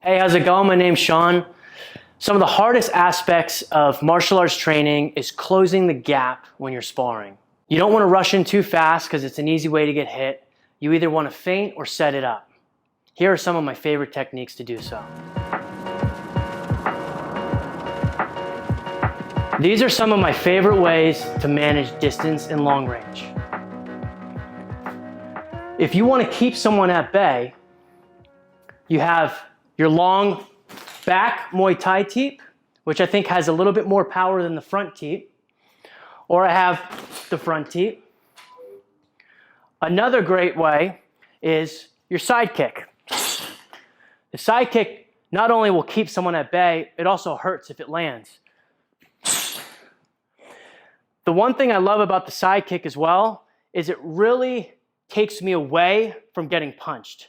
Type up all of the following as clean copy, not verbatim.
Hey, how's it going? My name's Sean. Some of the hardest aspects of martial arts training is closing the gap when you're sparring. You don't want to rush in too fast because it's an easy way to get hit. You either want to feint or set it up. Here are some of my favorite techniques to do so. These are some of my favorite ways to manage distance and long range. If you want to keep someone at bay, you have your long back Muay Thai Teep, which I think has a little bit more power than the front Teep. Or I have the front Teep. Another great way is your side kick. The side kick not only will keep someone at bay, it also hurts if it lands. The one thing I love about the side kick as well is it really takes me away from getting punched.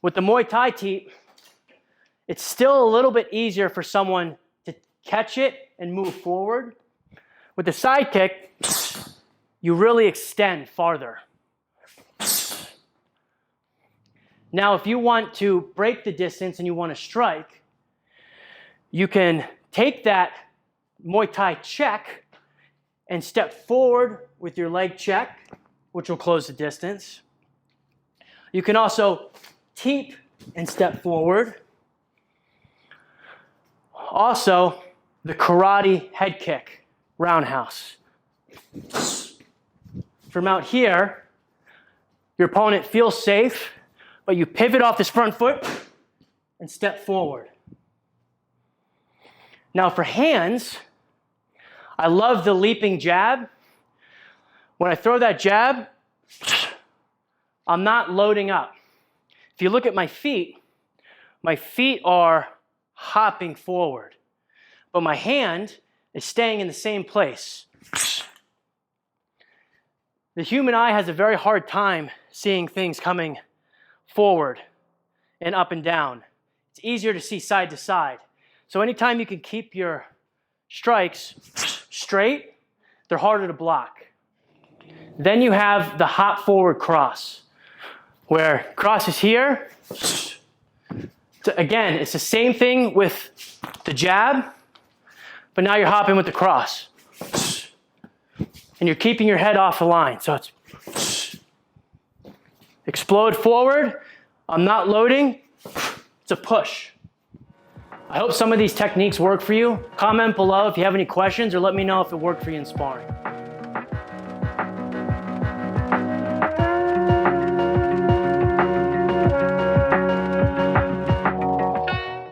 With the Muay Thai Teep, it's still a little bit easier for someone to catch it and move forward. With the side kick, you really extend farther. Now, if you want to break the distance and you want to strike, you can take that Muay Thai check and step forward with your leg check, which will close the distance. You can also teep and step forward. Also, the karate head kick, roundhouse. From out here, your opponent feels safe, but you pivot off this front foot and step forward. Now for hands, I love the leaping jab. When I throw that jab, I'm not loading up. If you look at my feet are hopping forward, but my hand is staying in the same place. The human eye has a very hard time seeing things coming forward and up and down. It's easier to see side to side. So anytime you can keep your strikes straight, they're harder to block. Then you have the hop forward cross, where cross is here. So again, it's the same thing with the jab, but now you're hopping with the cross. And you're keeping your head off the line. So it's explode forward. I'm not loading. It's a push. I hope some of these techniques work for you. Comment below if you have any questions or let me know if it worked for you in sparring.